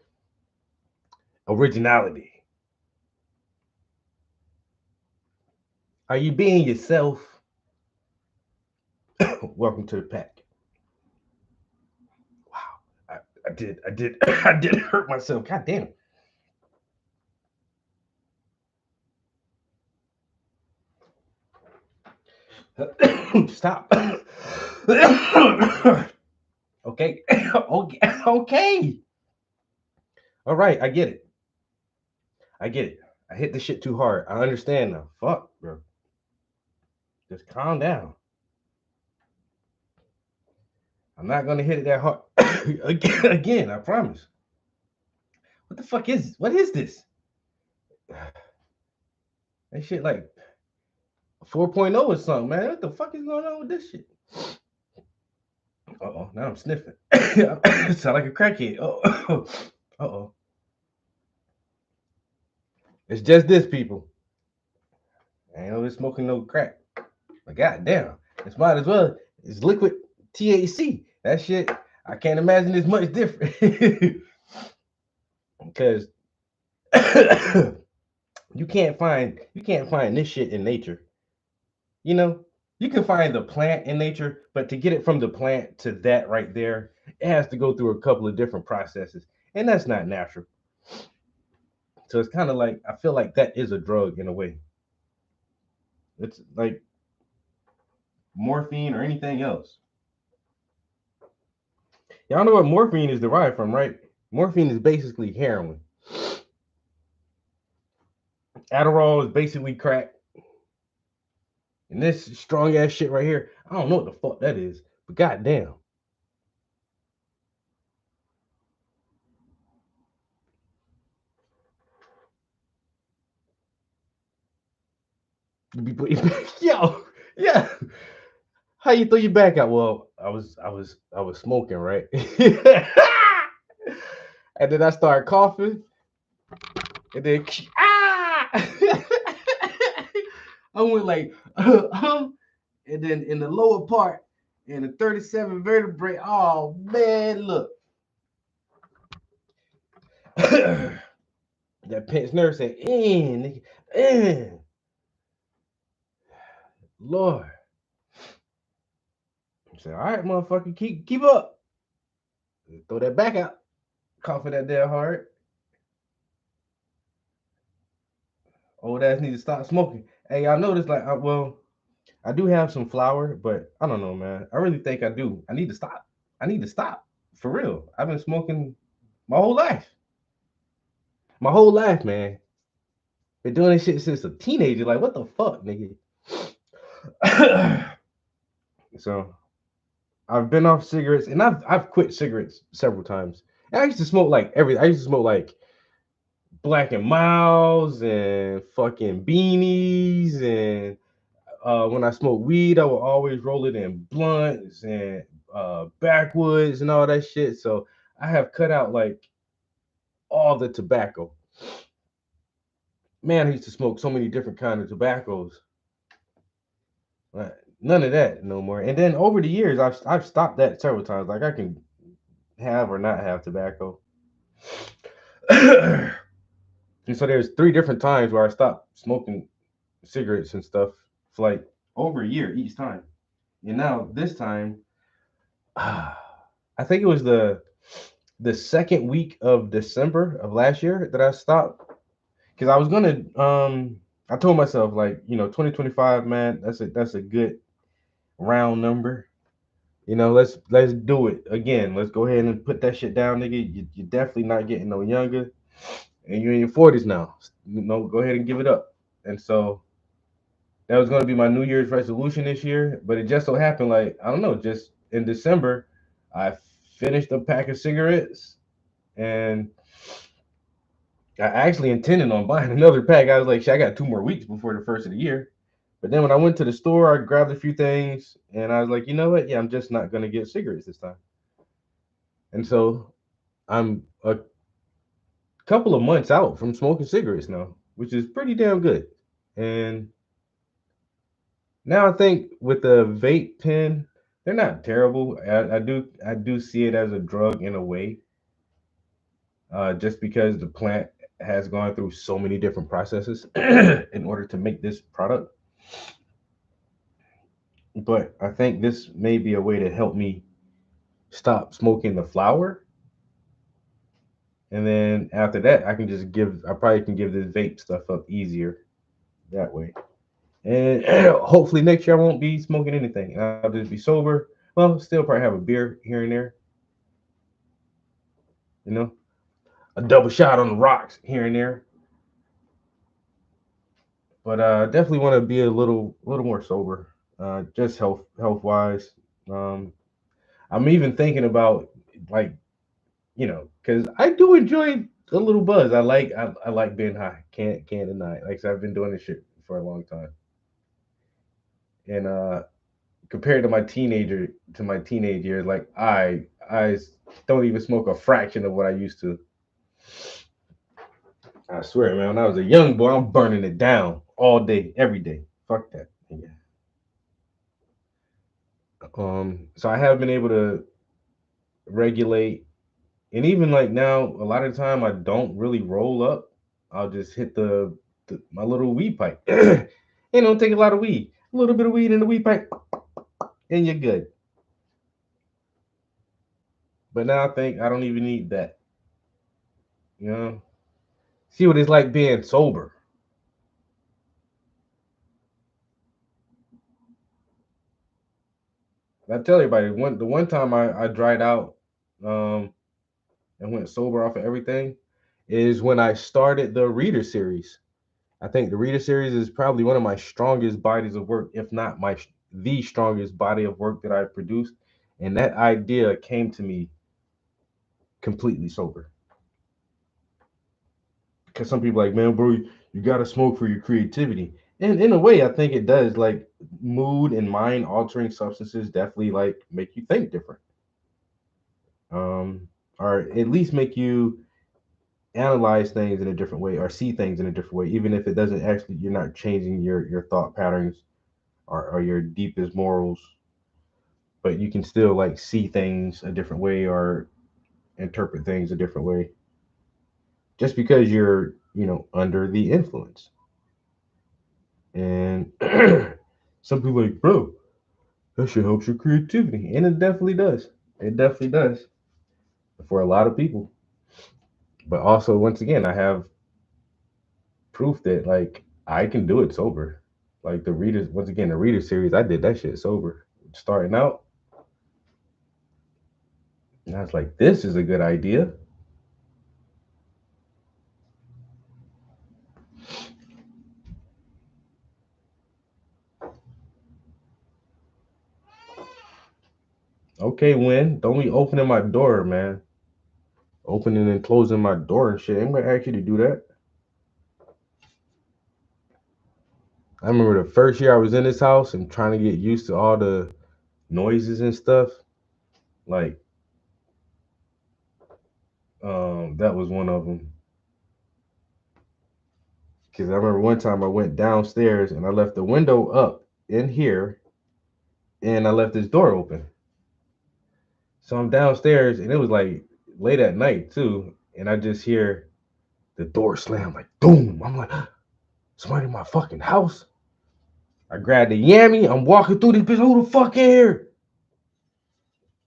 originality. Are you being yourself? Welcome to the pack. Wow, I did, I did hurt myself. God damn. Stop. Okay, okay, okay. All right, I get it. I get it. I hit the shit too hard. I understand now. Fuck, bro. Just calm down. I'm not gonna hit it that hard again. I promise. What the fuck is? What is this? That shit like 4.0 or something, man. What the fuck is going on with this shit? Uh-oh, now I'm sniffing. Sound like a crackhead. Oh, uh-oh. It's just this, people. I ain't over smoking no crack. But goddamn, it's might as well. It's liquid THC. That shit, I can't imagine it's much different. Because you can't find this shit in nature. You know, you can find the plant in nature, but to get it from the plant to that right there, it has to go through a couple of different processes, and that's not natural. So it's kind of like I feel like that is a drug in a way. It's like morphine or anything else. Y'all know what morphine is derived from, right? Morphine is basically heroin. Adderall is basically crack. And this strong ass shit right here, I don't know what the fuck that is, but goddamn. Yo, yeah. How you throw your back out? Well, I was smoking, right? And then I started coughing, and then I went like, and then in the lower part, in the 37 vertebrae. Oh man, look. That pinched nerve said, nigga, Lord. I said, all right, motherfucker, keep up. Throw that back out. Coughing that damn hard. Old ass need to stop smoking. Hey, I noticed like, I do have some flour, but I don't know, man. I really think I do. I need to stop. I need to stop for real. I've been smoking my whole life. My whole life, man. Been doing this shit since a teenager. Like, what the fuck, nigga? So I've been off cigarettes, and I've quit cigarettes several times. And I used to smoke like everything. I used to smoke like Black and Miles and fucking beanies, and when I smoke weed, I will always roll it in blunts and backwoods and all that shit. So I have cut out like all the tobacco. Man, I used to smoke so many different kinds of tobaccos. None of that no more. And then over the years, I've stopped that several times. Like I can have or not have tobacco. And so there's 3 different times where I stopped smoking cigarettes and stuff for like over a year each time. And now this time, I think it was the second week of December of last year that I stopped because I was gonna I told myself like 2025, man, that's a good round number. let's do it again. Let's go ahead and put that shit down, nigga. You're definitely not getting no younger, and you're in your 40s now. Go ahead and give it up. And so that was going to be my New Year's resolution this year, but it just so happened, like, I don't know, just in December, I finished a pack of cigarettes, and I actually intended on buying another pack. I was like, shit, I got 2 more weeks before the first of the year. But then when I went to the store, I grabbed a few things, and I was like, you know what? Yeah, I'm just not going to get cigarettes this time. And so I'm a couple of months out from smoking cigarettes now, which is pretty damn good. And now I think with the vape pen, they're not terrible. I do see it as a drug in a way, just because the plant has gone through so many different processes in order to make this product. But I think this may be a way to help me stop smoking the flower, and then after that, I probably can give this vape stuff up easier that way. And hopefully next year I won't be smoking anything. I'll just be sober. Well, still probably have a beer here and there, you know, a double shot on the rocks here and there. But definitely want to be a little more sober, just health wise. Um, I'm even thinking about, like, because I do enjoy a little buzz. I like being high. Can't deny it. Like I said, I've been doing this shit for a long time, and compared to my teenage years, like I don't even smoke a fraction of what I used to. I swear, man, when I was a young boy, I'm burning it down all day, every day. Fuck that. Yeah. So I have been able to regulate, and even like now, a lot of the time I don't really roll up. I'll just hit my little weed pipe. Don't take a lot of weed. A little bit of weed in the weed pipe, and you're good. But now I think I don't even need that. You know, see what it's like being sober. I tell everybody, the one time I dried out, um, and went sober off of everything is when I started the Reader series. I think the Reader series is probably one of my strongest bodies of work, if not the strongest body of work that I've produced. And that idea came to me completely sober. Because some people are like, man, bro, you gotta smoke for your creativity. And in a way, I think it does. Like, mood and mind altering substances definitely like make you think different. Or at least make you analyze things in a different way or see things in a different way, even if it doesn't actually, you're not changing your thought patterns, or your deepest morals, but you can still like see things a different way or interpret things a different way just because you're under the influence. And some people are like, bro, that shit helps your creativity, and it definitely does. It definitely does for a lot of people. But also, once again, I have proof that, like, I can do it sober. Like, the Reader series, I did that shit sober. Starting out, and I was like, this is a good idea. Okay, Win, don't be opening my door, man. Opening and closing my door and shit. I'm gonna ask you to do that. I remember the first year I was in this house and trying to get used to all the noises and stuff. Like, that was one of them. Because I remember one time I went downstairs and I left the window up in here, and I left this door open. So I'm downstairs, and it was like late at night too, and I just hear the door slam, like, boom. I'm like, somebody in my fucking house. I grabbed the yammy. I'm walking through this bitch. Who the fuck in here?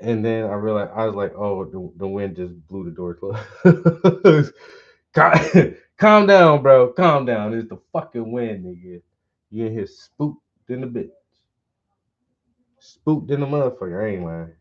And then I realized, I was like, oh, the wind just blew the door closed. Calm down, bro. Calm down. It's the fucking wind, nigga. You in here spooked in the bit. Spooked in the motherfucker. I ain't lying.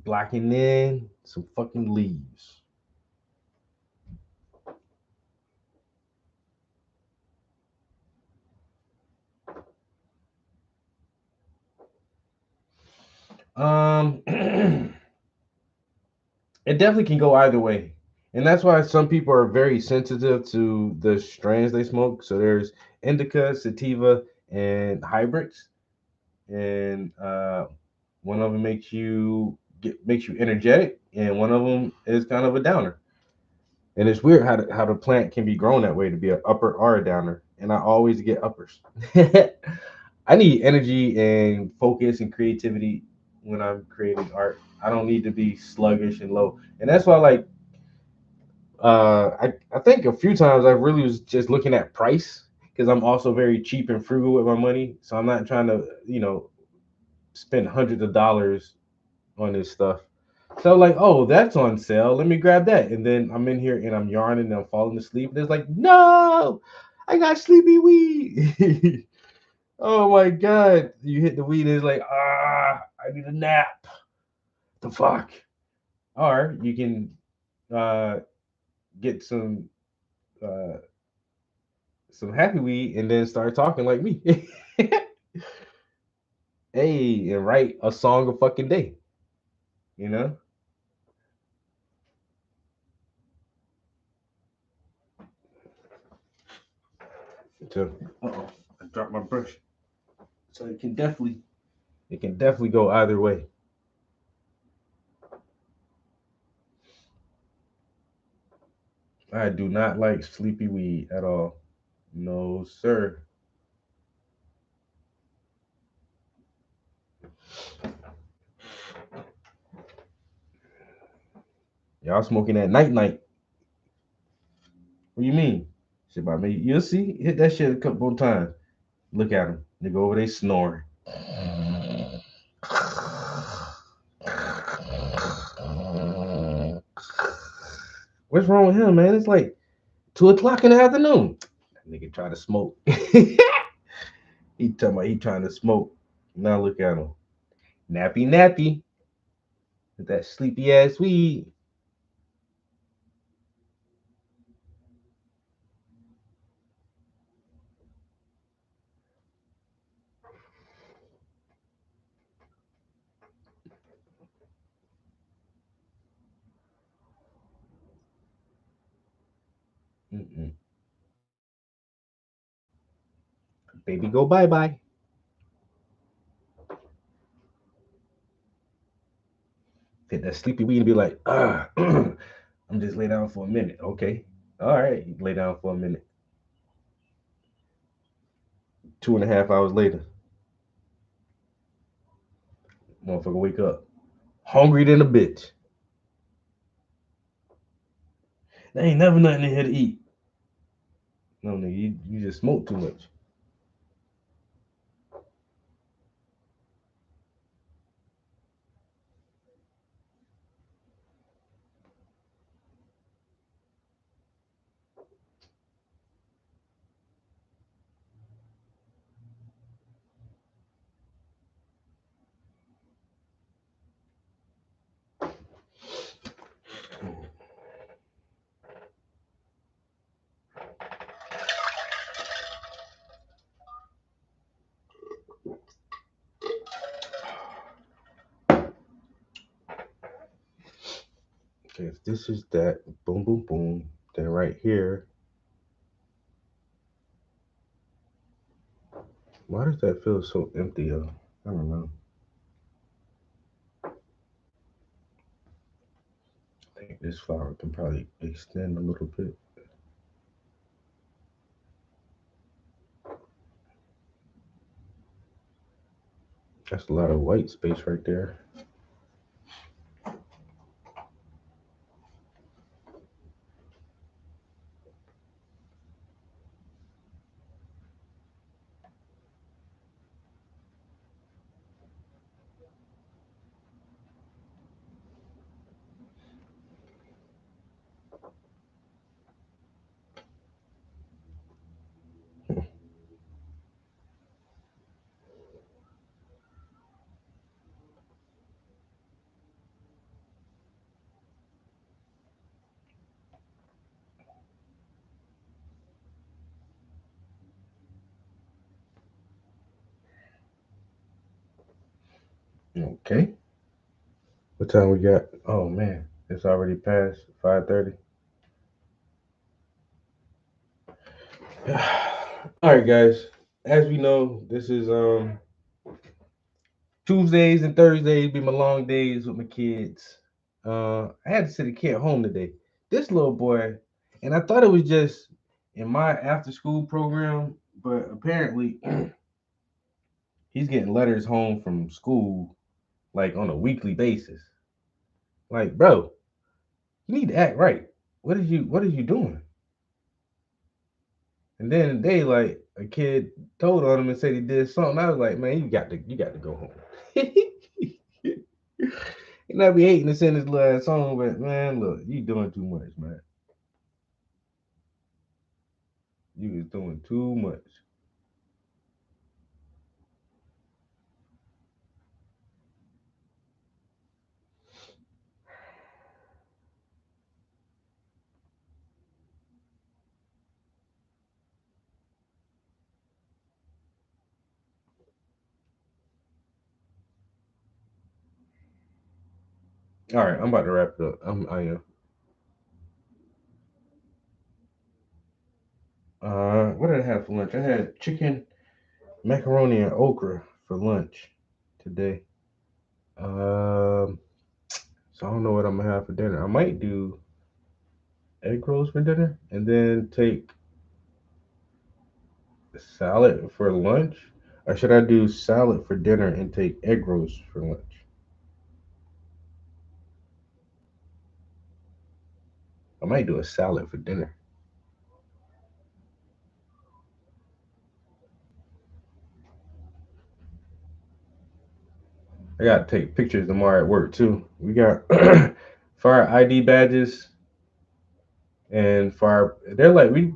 Blocking in some fucking leaves. It definitely can go either way. And that's why some people are very sensitive to the strands they smoke. So there's indica, sativa, and hybrids. And one of them makes you energetic, and one of them is kind of a downer. And it's weird how the plant can be grown that way to be an upper or a downer. And I always get uppers. I need energy and focus and creativity when I'm creating art. I don't need to be sluggish and low. And that's why I think a few times I really was just looking at price because I'm also very cheap and frugal with my money. So I'm not trying to, spend hundreds of dollars on this stuff. So like, oh, that's on sale. Let me grab that. And then I'm in here and I'm yarning and I'm falling asleep. And it's like, no, I got sleepy weed. Oh my god. You hit the weed and it's like, I need a nap. The fuck? Or you can uh get uh some happy weed and then start talking like me. Hey, and write a song a fucking day, you know? So, I dropped my brush. So it can definitely go either way. I do not like sleepy weed at all. No, sir. Y'all smoking that night. What do you mean? Shit about me. You'll see. Hit that shit a couple of times. Look at him. Nigga over there snoring. What's wrong with him, man? It's like 2 o'clock in the afternoon. That nigga try to smoke. He talking about he trying to smoke. Now look at him. Nappy. With that sleepy ass weed. Mm-mm. Baby, go bye bye. Hit that sleepy weed and be like, I'm just lay down for a minute. Okay. All right. You lay down for a minute. 2.5 hours later, motherfucker wake up. Hungry than a bitch. There ain't never nothing in here to eat. No, nigga, you just smoke too much. Okay, if this is that, boom, boom, boom, then right here, why does that feel so empty, though? I don't know. I think this flower can probably extend a little bit. That's a lot of white space right there. Okay. What time we got? Oh man, it's already past 5:30. All right, guys. As we know, this is Tuesdays and Thursdays be my long days with my kids. I had to send a kid home today. This little boy, and I thought it was just in my after school program, but apparently he's getting letters home from school like on a weekly basis. Like, bro, you need to act right. What are you doing? And then they like a kid told on him and said he did something. I was like, man, you got to go home. And I be hating to send this little ass home, but man, look, you doing too much, man. You is doing too much. All right, I'm about to wrap it up. I am. What did I have for lunch? I had chicken, macaroni, and okra for lunch today. Um, so I don't know what I'm gonna have for dinner. I might do egg rolls for dinner, and then take salad for lunch. Or should I do salad for dinner and take egg rolls for lunch? I might do a salad for dinner. I gotta take pictures tomorrow at work too. We got for our ID badges and for our they're like we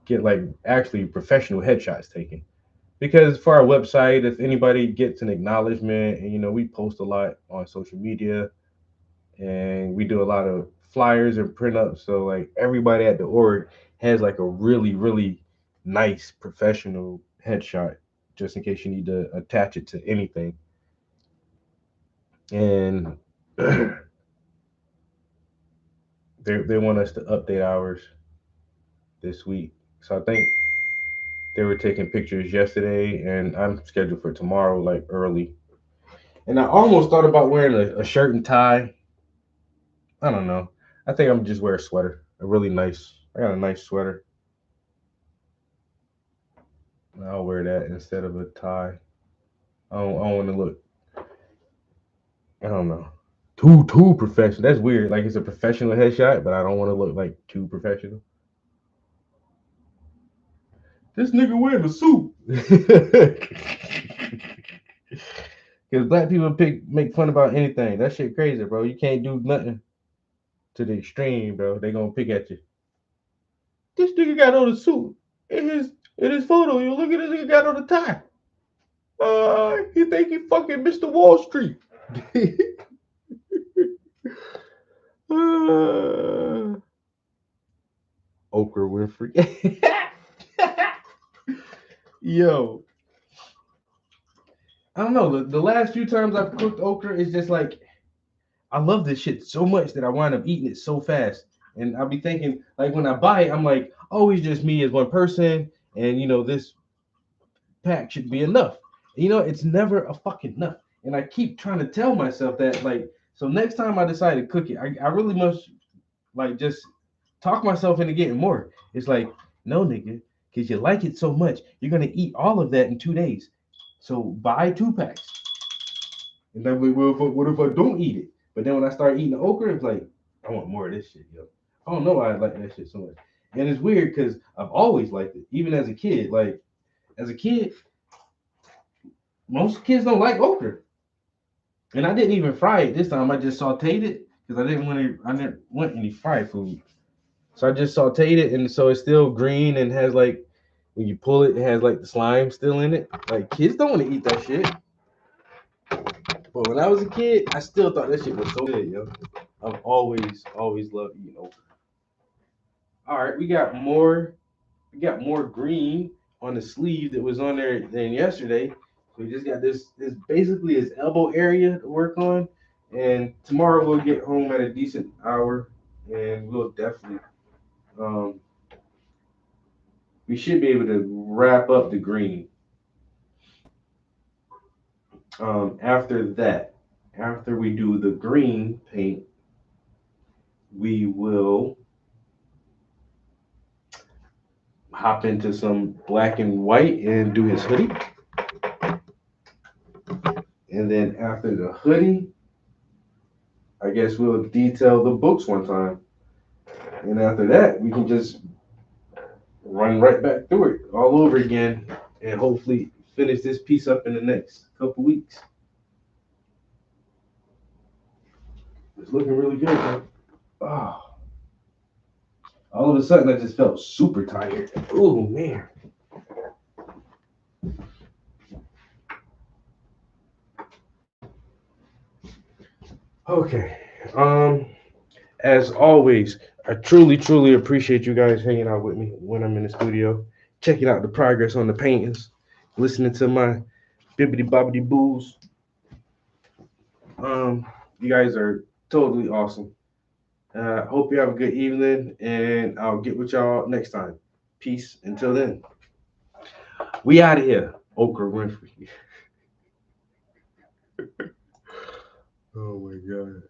get like actually professional headshots taken. Because for our website, if anybody gets an acknowledgement and we post a lot on social media and we do a lot of flyers and print ups, so like everybody at the org has like a really, really nice professional headshot just in case you need to attach it to anything. And they want us to update ours this week. So I think they were taking pictures yesterday, and I'm scheduled for tomorrow, like early. And I almost thought about wearing a shirt and tie. I don't know. I think I'm just wear a sweater, a really nice. I got a nice sweater. I'll wear that instead of a tie. I don't want to look. I don't know. Too professional. That's weird. Like it's a professional headshot, but I don't want to look like too professional. This nigga wearing a suit. Because black people make fun about anything. That shit crazy, bro. You can't do nothing to the extreme, bro. They gonna pick at you. This nigga got on a suit. In his photo, you look at this nigga got on a tie. He think he fucking Mr. Wall Street. Oprah Winfrey. Yo, I don't know. The last few times I've cooked okra, it's just like I love this shit so much that I wind up eating it so fast. And I'll be thinking, like when I buy it, I'm like, oh, it's just me as one person, and this pack should be enough. It's never a fucking enough. And I keep trying to tell myself that, like, so next time I decide to cook it, I really must like just talk myself into getting more. It's like, no, nigga, because you like it so much, you're gonna eat all of that in 2 days. So buy 2 packs. And then what if I don't eat it? But then when I start eating the okra, it's like, I want more of this shit, yo. I don't know why I like that shit so much. And it's weird because I've always liked it, even as a kid. Like, as a kid, most kids don't like okra. And I didn't even fry it this time. I just sauteed it because I didn't want any fried food. So I just sauteed it, and so it's still green and has like when you pull it, it has like the slime still in it. Like kids don't want to eat that shit. But when I was a kid, I still thought that shit was so good, yo. I've always loved eating okra. All right, we got more green on the sleeve that was on there than yesterday. We just got this basically his elbow area to work on. And tomorrow we'll get home at a decent hour and we'll definitely we should be able to wrap up the green. After we do the green paint, we will hop into some black and white and do his hoodie. And then after the hoodie, I guess we'll detail the books one time. And after that, we can just run right back through it all over again and hopefully finish this piece up in the next couple weeks. It's looking really good, man. Oh. All of a sudden, I just felt super tired. Oh, man. Okay. As always, I truly appreciate you guys hanging out with me when I'm in the studio, checking out the progress on the paintings, listening to my bibbity bobbity boos. You guys are totally awesome. Hope you have a good evening, and I'll get with y'all next time. Peace. Until then, we out of here. Oprah Winfrey. Oh my God.